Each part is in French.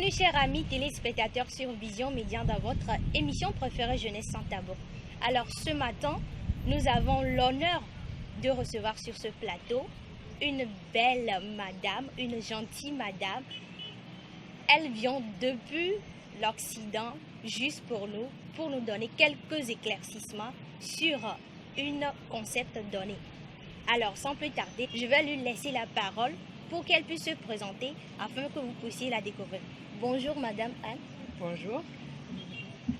Bienvenue chers amis téléspectateurs sur Vision Média dans votre émission préférée Jeunesse sans tabou. Alors ce matin, nous avons l'honneur de recevoir sur ce plateau une belle madame, une gentille madame. Elle vient depuis l'Occident juste pour nous donner quelques éclaircissements sur un concept donné. Alors sans plus tarder, je vais lui laisser la parole pour qu'elle puisse se présenter afin que vous puissiez la découvrir. Bonjour Madame Anne. Bonjour.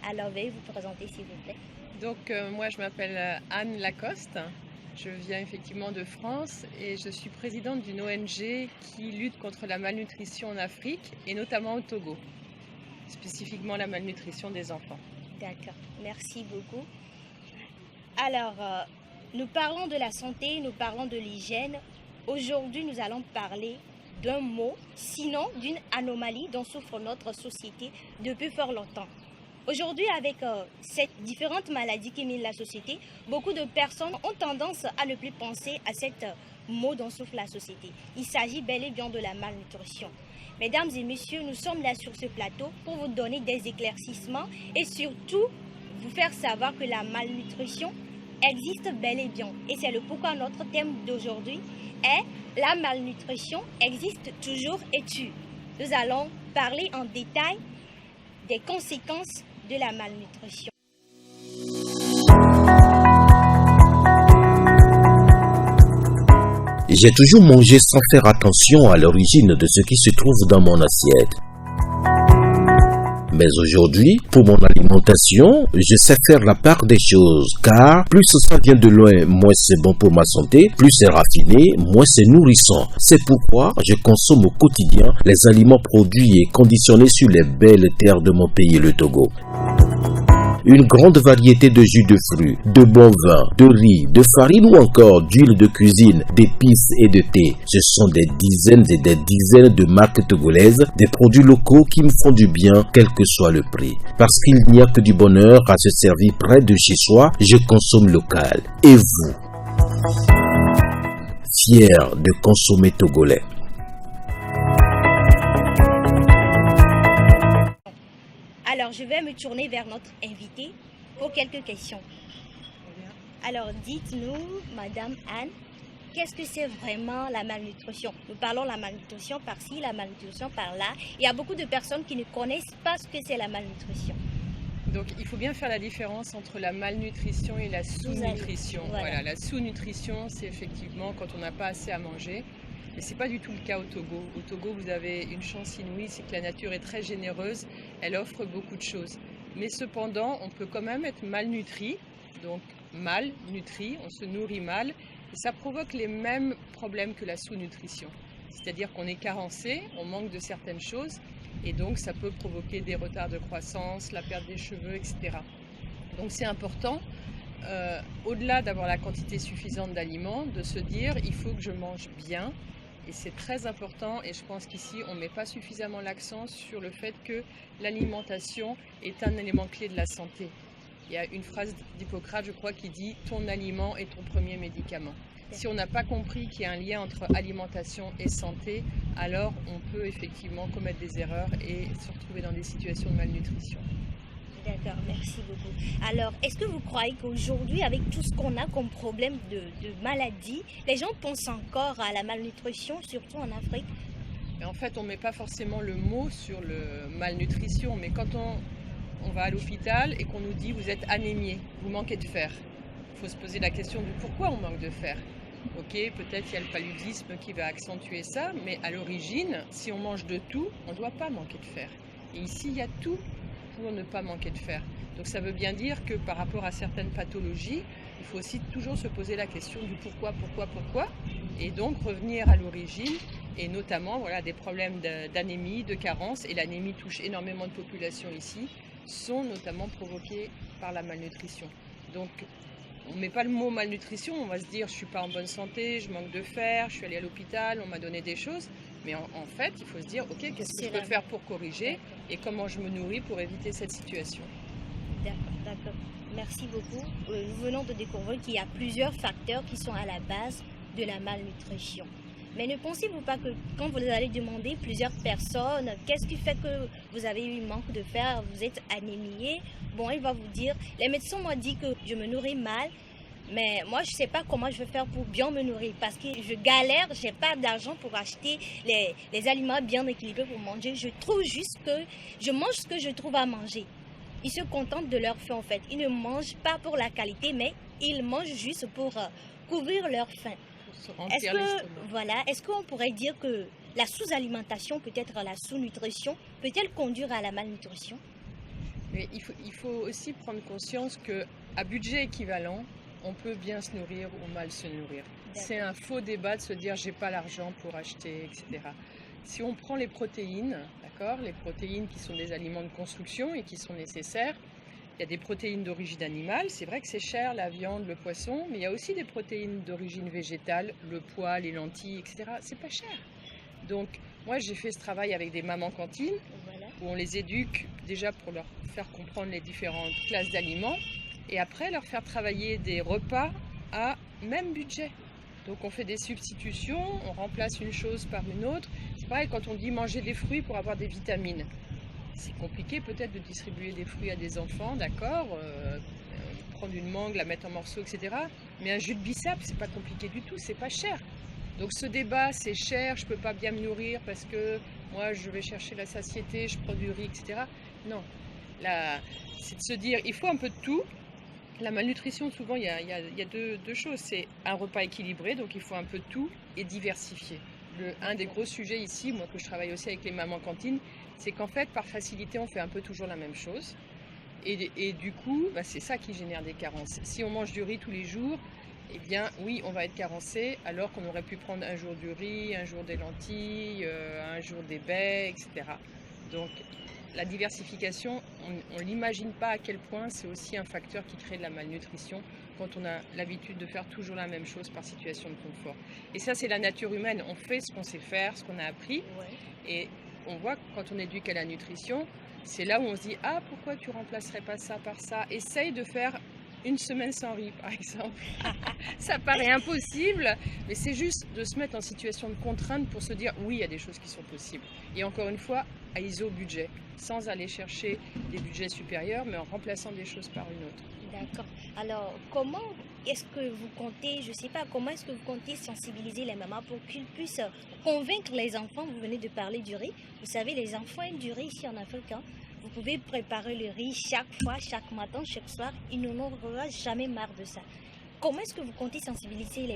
Alors veuillez vous présenter s'il vous plaît. Donc moi je m'appelle Anne Lacoste, je viens effectivement de France et je suis présidente d'une ONG qui lutte contre la malnutrition en Afrique et notamment au Togo, spécifiquement la malnutrition des enfants. D'accord, merci beaucoup. Alors nous parlons de la santé, nous parlons de l'hygiène. Aujourd'hui, nous allons parler d'un mot, sinon d'une anomalie dont souffre notre société depuis fort longtemps. Aujourd'hui, avec ces différentes maladies qui minent la société, beaucoup de personnes ont tendance à ne plus penser à ce mot dont souffre la société. Il s'agit bel et bien de la malnutrition. Mesdames et messieurs, nous sommes là sur ce plateau pour vous donner des éclaircissements et surtout vous faire savoir que la malnutrition existe bel et bien. Et c'est le pourquoi notre thème d'aujourd'hui est la malnutrition existe toujours et tue. Nous allons parler en détail des conséquences de la malnutrition. J'ai toujours mangé sans faire attention à l'origine de ce qui se trouve dans mon assiette. Mais aujourd'hui, pour mon alimentation, je sais faire la part des choses, car plus ça vient de loin, moins c'est bon pour ma santé, plus c'est raffiné, moins c'est nourrissant. C'est pourquoi je consomme au quotidien les aliments produits et conditionnés sur les belles terres de mon pays, le Togo. Une grande variété de jus de fruits, de bons vins, de riz, de farine ou encore d'huile de cuisine, d'épices et de thé. Ce sont des dizaines et des dizaines de marques togolaises, des produits locaux qui me font du bien, quel que soit le prix. Parce qu'il n'y a que du bonheur à se servir près de chez soi, je consomme local. Et vous? Fier de consommer togolais. Alors, je vais me tourner vers notre invitée pour quelques questions. Alors, dites-nous, Madame Anne, qu'est-ce que c'est vraiment la malnutrition? Nous parlons de la malnutrition par-ci, la malnutrition par-là. Il y a beaucoup de personnes qui ne connaissent pas ce que c'est la malnutrition. Donc il faut bien faire la différence entre la malnutrition et la sous-nutrition. Voilà, la sous-nutrition, c'est effectivement quand on n'a pas assez à manger. Mais ce n'est pas du tout le cas au Togo. Au Togo, vous avez une chance inouïe, c'est que la nature est très généreuse, elle offre beaucoup de choses. Mais cependant, on peut quand même être malnutri, donc mal nutri, on se nourrit mal, et ça provoque les mêmes problèmes que la sous-nutrition. C'est-à-dire qu'on est carencé, on manque de certaines choses, et donc ça peut provoquer des retards de croissance, la perte des cheveux, etc. Donc c'est important, au-delà d'avoir la quantité suffisante d'aliments, de se dire il faut que je mange bien. Et c'est très important et je pense qu'ici on ne met pas suffisamment l'accent sur le fait que l'alimentation est un élément clé de la santé. Il y a une phrase d'Hippocrate, je crois, qui dit « ton aliment est ton premier médicament ». Si on n'a pas compris qu'il y a un lien entre alimentation et santé, alors on peut effectivement commettre des erreurs et se retrouver dans des situations de malnutrition. D'accord, merci beaucoup. Alors, est-ce que vous croyez qu'aujourd'hui, avec tout ce qu'on a comme problème de maladie, les gens pensent encore à la malnutrition, surtout en Afrique? Et en fait, on ne met pas forcément le mot sur le malnutrition, mais quand on va à l'hôpital et qu'on nous dit « vous êtes anémié, vous manquez de fer », il faut se poser la question du pourquoi on manque de fer. Ok, peut-être il y a le paludisme qui va accentuer ça, mais à l'origine, si on mange de tout, on ne doit pas manquer de fer. Et ici, il y a tout pour ne pas manquer de fer. Donc ça veut bien dire que par rapport à certaines pathologies, il faut aussi toujours se poser la question du pourquoi, et donc revenir à l'origine, et notamment voilà, des problèmes d'anémie, de carence, et l'anémie touche énormément de populations ici, sont notamment provoqués par la malnutrition. Donc on ne met pas le mot malnutrition, on va se dire je ne suis pas en bonne santé, je manque de fer, je suis allé à l'hôpital, on m'a donné des choses. Mais en fait, il faut se dire, ok, qu'est-ce que je peux faire pour corriger et comment je me nourris pour éviter cette situation. D'accord. Merci beaucoup. Nous venons de découvrir qu'il y a plusieurs facteurs qui sont à la base de la malnutrition. Mais ne pensez-vous pas que quand vous allez demander plusieurs personnes, qu'est-ce qui fait que vous avez eu manque de fer, vous êtes anémié, bon, il va vous dire, les médecins m'ont dit que je me nourris mal, mais moi je ne sais pas comment je vais faire pour bien me nourrir parce que je galère, je n'ai pas d'argent pour acheter les aliments bien équilibrés pour manger. Je trouve juste que je mange ce que je trouve à manger. Ils se contentent de leur faim en fait. Ils ne mangent pas pour la qualité, mais ils mangent juste pour couvrir leur faim. Est-ce qu'on pourrait dire que la sous-alimentation, peut-être la sous-nutrition, peut-elle conduire à la malnutrition? Mais il faut aussi prendre conscience qu'à budget équivalent, on peut bien se nourrir ou mal se nourrir. C'est un faux débat de se dire j'ai pas l'argent pour acheter, etc. Si on prend les protéines, d'accord, les protéines qui sont des aliments de construction et qui sont nécessaires, il y a des protéines d'origine animale, c'est vrai que c'est cher, la viande, le poisson, mais il y a aussi des protéines d'origine végétale, le pois, les lentilles, etc. C'est pas cher. Donc, moi, j'ai fait ce travail avec des mamans cantines, où on les éduque déjà pour leur faire comprendre les différentes classes d'aliments, et après leur faire travailler des repas à même budget. Donc, on fait des substitutions, on remplace une chose par une autre. C'est pareil quand on dit manger des fruits pour avoir des vitamines. C'est compliqué peut-être de distribuer des fruits à des enfants, d'accord, prendre une mangue, la mettre en morceaux, etc. Mais un jus de bissap, c'est pas compliqué du tout, c'est pas cher. Donc ce débat, c'est cher, je peux pas bien me nourrir parce que moi je vais chercher la satiété, je prends du riz, etc. Non, là, c'est de se dire, il faut un peu de tout. La malnutrition, souvent, il y a deux choses. C'est un repas équilibré, donc il faut un peu de tout, et diversifié. Un des gros sujets ici, moi que je travaille aussi avec les mamans cantines, c'est qu'en fait, par facilité, on fait un peu toujours la même chose. Et du coup, c'est ça qui génère des carences. Si on mange du riz tous les jours, eh bien oui, on va être carencé, alors qu'on aurait pu prendre un jour du riz, un jour des lentilles, un jour des baies, etc. Donc, la diversification, on ne l'imagine pas à quel point c'est aussi un facteur qui crée de la malnutrition quand on a l'habitude de faire toujours la même chose par situation de confort. Et ça, c'est la nature humaine. On fait ce qu'on sait faire, ce qu'on a appris. Et on voit que quand on éduque à la nutrition, c'est là où on se dit « Ah, pourquoi tu remplacerais pas ça par ça ?» Essaye de faire une semaine sans riz, par exemple. Ça paraît impossible, mais c'est juste de se mettre en situation de contrainte pour se dire « Oui, il y a des choses qui sont possibles. » Et encore une fois, à iso-budget, sans aller chercher des budgets supérieurs, mais en remplaçant des choses par une autre. D'accord. Alors, comment est-ce que vous comptez, je ne sais pas, comment est-ce que vous comptez sensibiliser les mamans pour qu'ils puissent convaincre les enfants? Vous venez de parler du riz. Vous savez, les enfants aiment du riz ici en Afrique. Vous pouvez préparer le riz chaque fois, chaque matin, chaque soir. Ils n'en auront jamais marre de ça. Comment est-ce que vous comptez sensibiliser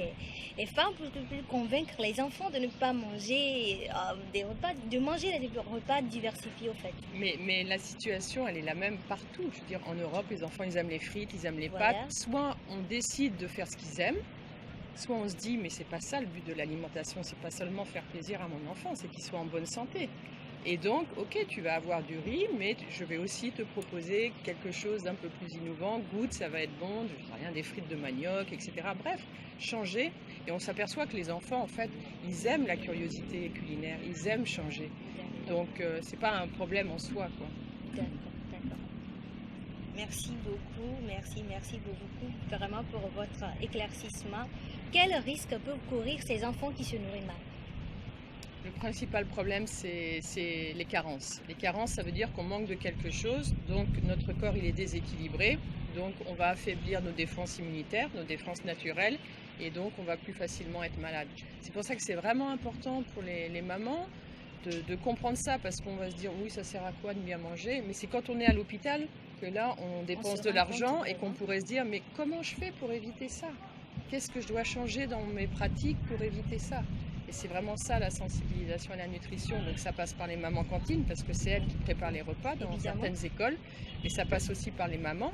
les femmes pour convaincre les enfants de ne pas manger des repas, de manger des repas diversifiés au fait? Mais la situation, elle est la même partout. Je veux dire, en Europe, les enfants, ils aiment les frites, ils aiment les pâtes. Soit on décide de faire ce qu'ils aiment, soit on se dit, mais c'est pas ça le but de l'alimentation, c'est pas seulement faire plaisir à mon enfant, c'est qu'il soit en bonne santé. Et donc, ok, tu vas avoir du riz, mais je vais aussi te proposer quelque chose d'un peu plus innovant. Goûte, ça va être bon, je sais rien, des frites de manioc, etc. Bref, changer. Et on s'aperçoit que les enfants, en fait, ils aiment la curiosité culinaire, ils aiment changer. Donc, c'est pas un problème en soi, quoi. D'accord. Merci beaucoup, vraiment pour votre éclaircissement. Quel risque peuvent courir ces enfants qui se nourrissent mal? Le principal problème, c'est les carences. Les carences, ça veut dire qu'on manque de quelque chose, donc notre corps il est déséquilibré, donc on va affaiblir nos défenses immunitaires, nos défenses naturelles, et donc on va plus facilement être malade. C'est pour ça que c'est vraiment important pour les mamans de comprendre ça, parce qu'on va se dire oui, ça sert à quoi de bien manger, mais c'est quand on est à l'hôpital que là on dépense de l'argent et qu'on pourrait se dire mais comment je fais pour éviter ça? Qu'est-ce que je dois changer dans mes pratiques pour éviter ça? Et c'est vraiment ça la sensibilisation à la nutrition. Donc ça passe par les mamans cantines parce que c'est elles qui préparent les repas dans certaines écoles. Mais ça passe aussi par les mamans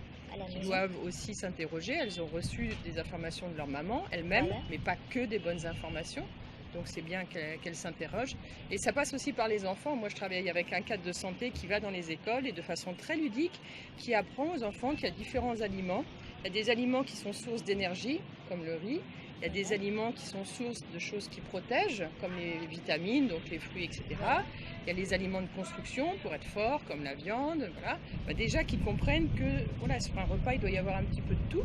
qui doivent aussi s'interroger. Elles ont reçu des informations de leur maman elles-mêmes, mais pas que des bonnes informations. Donc c'est bien qu'elles s'interrogent. Et ça passe aussi par les enfants. Moi je travaille avec un cadre de santé qui va dans les écoles et de façon très ludique, qui apprend aux enfants qu'il y a différents aliments. Il y a des aliments qui sont source d'énergie, comme le riz. Il y a des aliments qui sont source de choses qui protègent, comme les vitamines, donc les fruits, etc. Il y a les aliments de construction pour être fort, comme la viande. Voilà. Déjà qu'ils comprennent que sur un repas, il doit y avoir un petit peu de tout.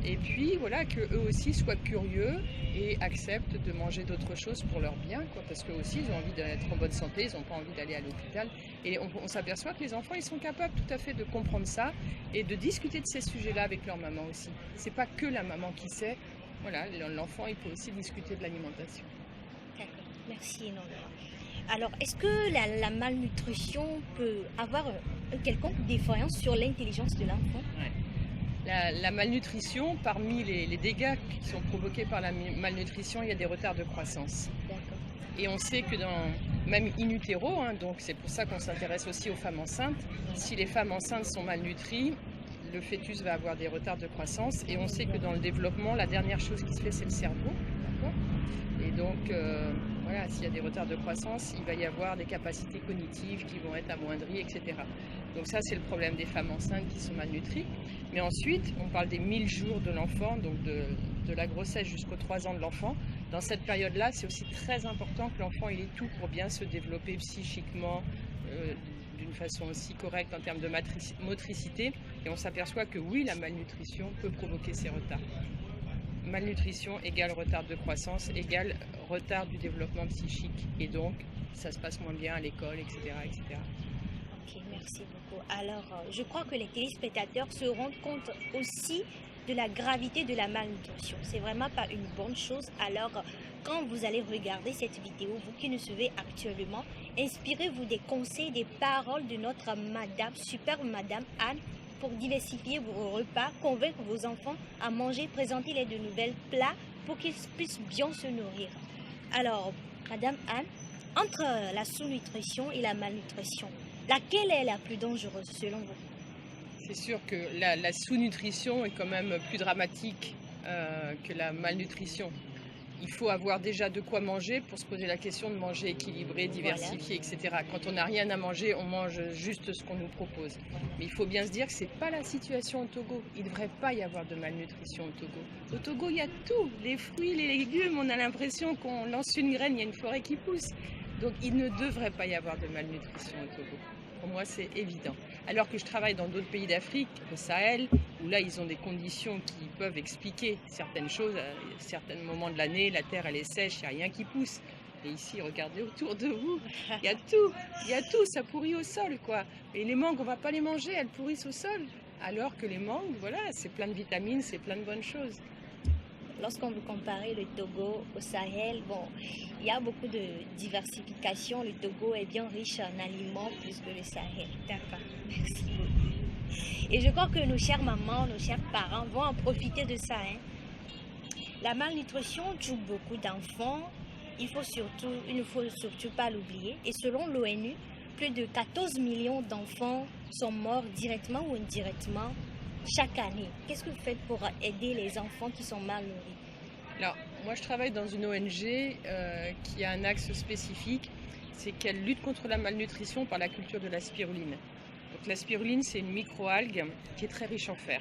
Et puis voilà, qu'eux aussi soient curieux et acceptent de manger d'autres choses pour leur bien, quoi, parce qu'eux aussi ils ont envie d'être en bonne santé, ils n'ont pas envie d'aller à l'hôpital. Et on s'aperçoit que les enfants ils sont capables tout à fait de comprendre ça et de discuter de ces sujets-là avec leur maman aussi. C'est pas que la maman qui sait, voilà, l'enfant il peut aussi discuter de l'alimentation. D'accord, merci énormément. Alors, est-ce que la malnutrition peut avoir une quelconque défaillance sur l'intelligence de l'enfant? Ouais. La malnutrition, parmi les dégâts qui sont provoqués par la malnutrition, il y a des retards de croissance. D'accord. Et on sait que même in utero, donc c'est pour ça qu'on s'intéresse aussi aux femmes enceintes, si les femmes enceintes sont malnutries, le fœtus va avoir des retards de croissance. Et on sait que dans le développement, la dernière chose qui se fait, c'est le cerveau. D'accord ? Et donc, voilà, s'il y a des retards de croissance, il va y avoir des capacités cognitives qui vont être amoindries, etc. Donc ça, c'est le problème des femmes enceintes qui sont malnutries. Mais ensuite, on parle des 1000 jours de l'enfant, donc de la grossesse jusqu'aux 3 ans de l'enfant. Dans cette période-là, c'est aussi très important que l'enfant ait tout pour bien se développer psychiquement, d'une façon aussi correcte en termes de motricité. Et on s'aperçoit que oui, la malnutrition peut provoquer ces retards. Malnutrition égale retard de croissance, égale retard du développement psychique. Et donc, ça se passe moins bien à l'école, etc., etc. Ok, merci beaucoup. Alors, je crois que les téléspectateurs se rendent compte aussi de la gravité de la malnutrition. C'est vraiment pas une bonne chose. Alors, quand vous allez regarder cette vidéo, vous qui nous suivez actuellement, inspirez-vous des conseils, des paroles de notre madame, superbe madame Anne, pour diversifier vos repas, convaincre vos enfants à manger, présenter-les de nouvelles plats pour qu'ils puissent bien se nourrir. Alors, madame Anne, entre la sous-nutrition et la malnutrition, laquelle est la plus dangereuse selon vous? C'est sûr que la sous-nutrition est quand même plus dramatique que la malnutrition. Il faut avoir déjà de quoi manger pour se poser la question de manger équilibré, diversifié, etc. Quand on n'a rien à manger, on mange juste ce qu'on nous propose. Mais il faut bien se dire que ce n'est pas la situation au Togo. Il ne devrait pas y avoir de malnutrition au Togo. Au Togo, il y a tout. Les fruits, les légumes, on a l'impression qu'on lance une graine, il y a une forêt qui pousse. Donc il ne devrait pas y avoir de malnutrition au Togo. Pour moi, c'est évident. Alors que je travaille dans d'autres pays d'Afrique, au Sahel, où là, ils ont des conditions qui peuvent expliquer certaines choses. À certains moments de l'année, la terre, elle est sèche, il n'y a rien qui pousse. Et ici, regardez autour de vous, il y a tout, ça pourrit au sol, quoi. Et les mangues, on ne va pas les manger, elles pourrissent au sol. Alors que les mangues, voilà, c'est plein de vitamines, c'est plein de bonnes choses. Lorsqu'on veut comparer le Togo au Sahel, bon, il y a beaucoup de diversification. Le Togo est bien riche en aliments plus que le Sahel. D'accord, merci beaucoup. Et je crois que nos chères mamans, nos chers parents vont en profiter de ça. La malnutrition tue beaucoup d'enfants. Il ne faut surtout pas l'oublier. Et selon l'ONU, plus de 14 millions d'enfants sont morts directement ou indirectement chaque année. Qu'est-ce que vous faites pour aider les enfants qui sont mal nourris? Alors, moi je travaille dans une ONG qui a un axe spécifique, c'est qu'elle lutte contre la malnutrition par la culture de la spiruline. Donc la spiruline, c'est une microalgue qui est très riche en fer.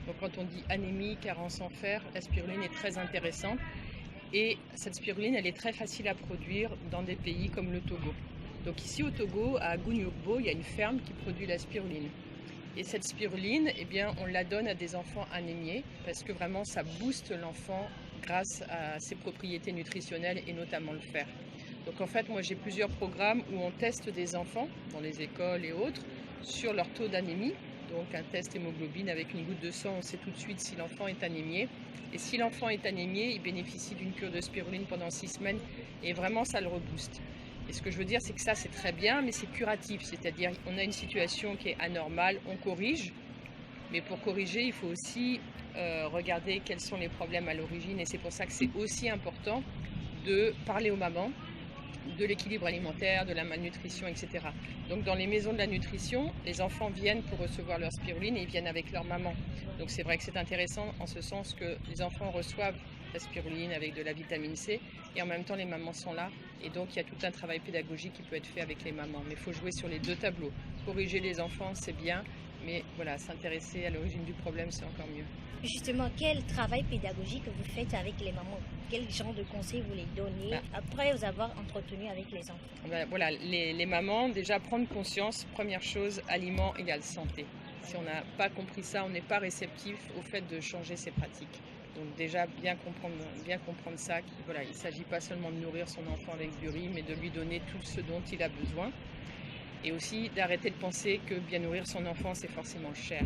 Donc quand on dit anémie, carence en fer, la spiruline est très intéressante. Et cette spiruline, elle est très facile à produire dans des pays comme le Togo. Donc ici au Togo, à Gouniogbo, il y a une ferme qui produit la spiruline. Et cette spiruline, eh bien, on la donne à des enfants anémiés parce que vraiment ça booste l'enfant grâce à ses propriétés nutritionnelles et notamment le fer. Donc en fait, moi j'ai plusieurs programmes où on teste des enfants dans les écoles et autres sur leur taux d'anémie. Donc un test hémoglobine avec une goutte de sang, on sait tout de suite si l'enfant est anémié. Et si l'enfant est anémié, il bénéficie d'une cure de spiruline pendant 6 semaines et vraiment ça le rebooste. Et ce que je veux dire, c'est que ça, c'est très bien, mais c'est curatif. C'est-à-dire qu'on a une situation qui est anormale, on corrige. Mais pour corriger, il faut aussi regarder quels sont les problèmes à l'origine. Et c'est pour ça que c'est aussi important de parler aux mamans de l'équilibre alimentaire, de la malnutrition, etc. Donc dans les maisons de la nutrition, les enfants viennent pour recevoir leur spiruline et ils viennent avec leur maman. Donc c'est vrai que c'est intéressant en ce sens que les enfants reçoivent la spiruline avec de la vitamine C et en même temps les mamans sont là et donc il y a tout un travail pédagogique qui peut être fait avec les mamans. Mais il faut jouer sur les deux tableaux. Corriger les enfants, c'est bien, mais voilà, s'intéresser à l'origine du problème, c'est encore mieux. Justement, quel travail pédagogique vous faites avec les mamans? Quel genre de conseils vous les donnez après vous avoir entretenu avec les enfants? Voilà, les mamans, déjà prendre conscience, première chose, aliment égale santé. Si on n'a pas compris ça, on n'est pas réceptif au fait de changer ses pratiques. Donc déjà, bien comprendre ça, voilà, il ne s'agit pas seulement de nourrir son enfant avec du riz, mais de lui donner tout ce dont il a besoin. Et aussi d'arrêter de penser que bien nourrir son enfant, c'est forcément cher.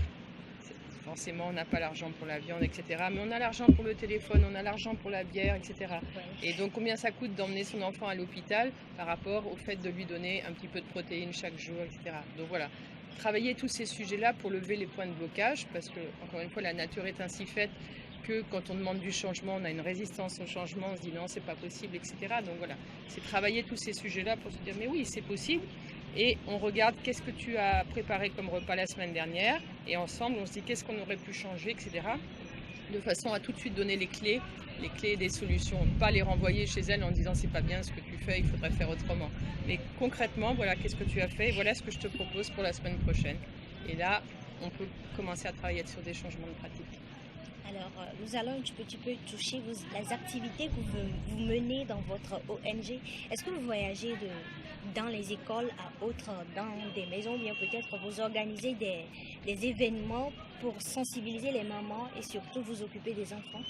Forcément, on n'a pas l'argent pour la viande, etc. Mais on a l'argent pour le téléphone, on a l'argent pour la bière, etc. Et donc, combien ça coûte d'emmener son enfant à l'hôpital par rapport au fait de lui donner un petit peu de protéines chaque jour, etc. Donc voilà, travailler tous ces sujets-là pour lever les points de blocage, parce que, encore une fois, la nature est ainsi faite que quand on demande du changement, on a une résistance au changement, on se dit non, c'est pas possible, etc. Donc voilà, c'est travailler tous ces sujets-là pour se dire mais oui, c'est possible. Et on regarde qu'est-ce que tu as préparé comme repas la semaine dernière, et ensemble on se dit qu'est-ce qu'on aurait pu changer, etc. De façon à tout de suite donner les clés des solutions, pas les renvoyer chez elle en disant c'est pas bien ce que tu fais, il faudrait faire autrement. Mais concrètement, voilà qu'est-ce que tu as fait, voilà ce que je te propose pour la semaine prochaine. Et là, on peut commencer à travailler sur des changements de pratique. Alors, nous allons un petit peu toucher les activités que vous menez dans votre ONG. Est-ce que vous voyagez dans les écoles à autres, dans des maisons, bien peut-être vous organisez des événements pour sensibiliser les mamans et surtout vous occuper des enfants?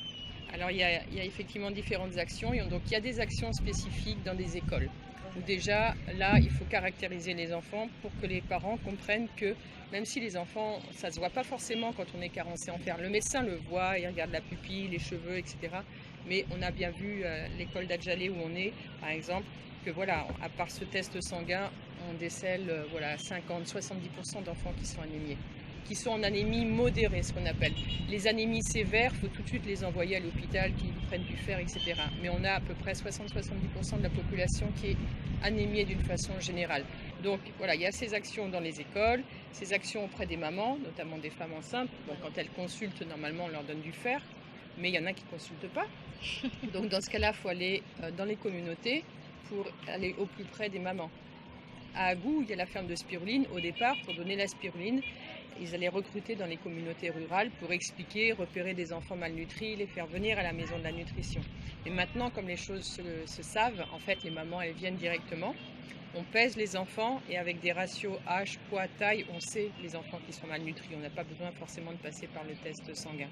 Alors, il y a effectivement différentes actions. Donc, il y a des actions spécifiques dans des écoles. Où déjà, là, il faut caractériser les enfants pour que les parents comprennent que même si les enfants, ça ne se voit pas forcément quand on est carencé en fer. Le médecin le voit, il regarde la pupille, les cheveux, etc. Mais on a bien vu l'école d'Adjalé où on est, par exemple, que voilà, à part ce test sanguin, on décèle 50-70% d'enfants qui sont anémiés, qui sont en anémie modérée, ce qu'on appelle. Les anémies sévères, il faut tout de suite les envoyer à l'hôpital, qu'ils prennent du fer, etc. Mais on a à peu près 60-70% de la population qui est anémiée d'une façon générale. Donc voilà, il y a ces actions dans les écoles, ces actions auprès des mamans, notamment des femmes enceintes. Donc quand elles consultent, normalement, on leur donne du fer, mais il y en a qui ne consultent pas. Donc dans ce cas-là, il faut aller dans les communautés pour aller au plus près des mamans. À Agou, il y a la ferme de spiruline. Au départ, pour donner la spiruline, ils allaient recruter dans les communautés rurales pour expliquer, repérer des enfants malnutris, les faire venir à la maison de la nutrition. Et maintenant, comme les choses se savent, en fait, les mamans, elles viennent directement. On pèse les enfants et avec des ratios âge, poids, taille, on sait les enfants qui sont malnutris. On n'a pas besoin forcément de passer par le test sanguin.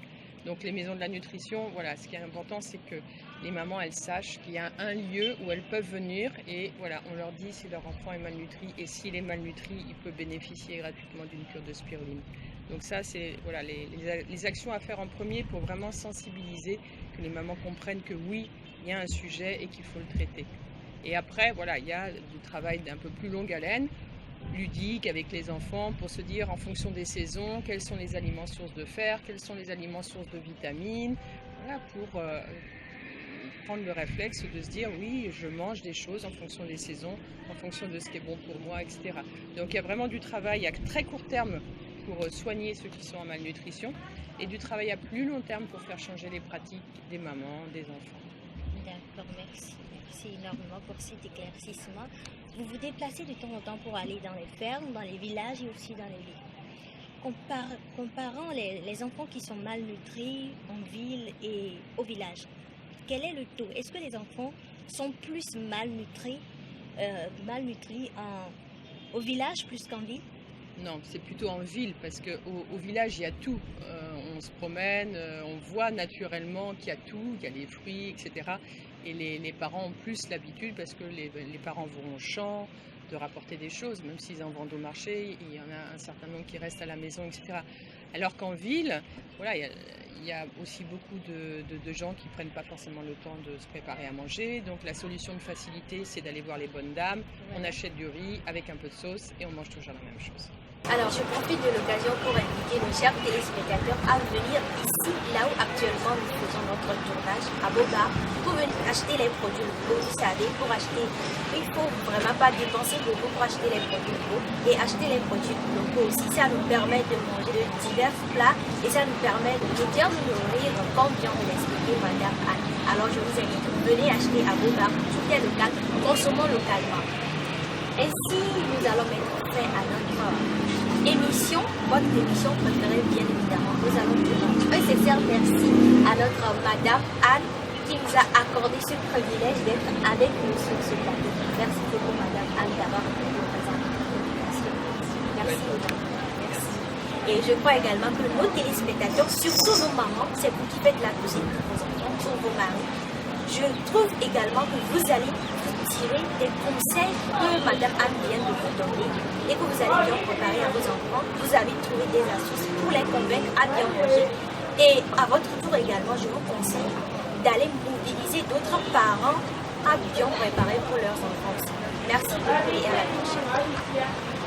Donc les maisons de la nutrition, voilà, ce qui est important, c'est que les mamans, elles sachent qu'il y a un lieu où elles peuvent venir et voilà, on leur dit si leur enfant est malnutri et s'il est malnutri, il peut bénéficier gratuitement d'une cure de spiruline. Donc ça, c'est voilà, les actions à faire en premier pour vraiment sensibiliser, que les mamans comprennent que oui, il y a un sujet et qu'il faut le traiter. Et après, voilà, il y a du travail d'un peu plus longue haleine, ludique avec les enfants, pour se dire en fonction des saisons, quels sont les aliments sources de fer, quels sont les aliments sources de vitamines, voilà, pour prendre le réflexe de se dire oui, je mange des choses en fonction des saisons, en fonction de ce qui est bon pour moi, etc. Donc il y a vraiment du travail à très court terme pour soigner ceux qui sont en malnutrition et du travail à plus long terme pour faire changer les pratiques des mamans, des enfants. D'accord, merci. Merci énormément pour cet éclaircissement. Vous vous déplacez de temps en temps pour aller dans les fermes, dans les villages et aussi dans les villes. Comparant les enfants qui sont malnutris en ville et au village, quel est le taux? Est-ce que les enfants sont plus malnutris au village plus qu'en ville? Non, c'est plutôt en ville parce qu'au village, il y a tout. On se promène, on voit naturellement qu'il y a tout, il y a les fruits, etc. Et les parents ont plus l'habitude parce que les parents vont au champ de rapporter des choses, même s'ils en vendent au marché, il y en a un certain nombre qui restent à la maison, etc. Alors qu'en ville, voilà, il y a aussi beaucoup de gens qui ne prennent pas forcément le temps de se préparer à manger. Donc la solution de facilité, c'est d'aller voir les bonnes dames. On achète du riz avec un peu de sauce et on mange toujours la même chose. Alors, je profite de l'occasion pour inviter nos chers téléspectateurs à venir ici, là où actuellement nous faisons notre tournage, à Boba, pour venir acheter les produits locaux. Vous savez, pour acheter, il ne faut vraiment pas dépenser beaucoup pour acheter les produits locaux. Et acheter les produits locaux aussi, ça nous permet de manger de divers plats et ça nous permet de bien nous nourrir, comme vient de l'expliquer Madame Anne. Alors, je vous invite, venez acheter à Boba, tout est local, consommons localement. Ainsi, nous allons mettre fin à notre émission, votre émission préférée, bien évidemment. Nous allons dire un sincère merci à notre Madame Anne qui nous a accordé ce privilège d'être avec nous sur ce plateau. Merci beaucoup, Madame Anne, d'avoir été présente à notre invitation. Merci. Merci. Et je crois également que nos téléspectateurs, surtout nos mamans, c'est vous qui faites la cuisine pour vos enfants, pour vos maris. Je trouve également que vous allez tirer des conseils que Madame Anne vient de vous donner et que vous allez bien préparer à vos enfants. Vous avez trouvé des astuces pour les convaincre à bien manger. Et à votre tour également, je vous conseille d'aller mobiliser d'autres parents à bien préparer pour leurs enfants aussi. Merci beaucoup et à la prochaine.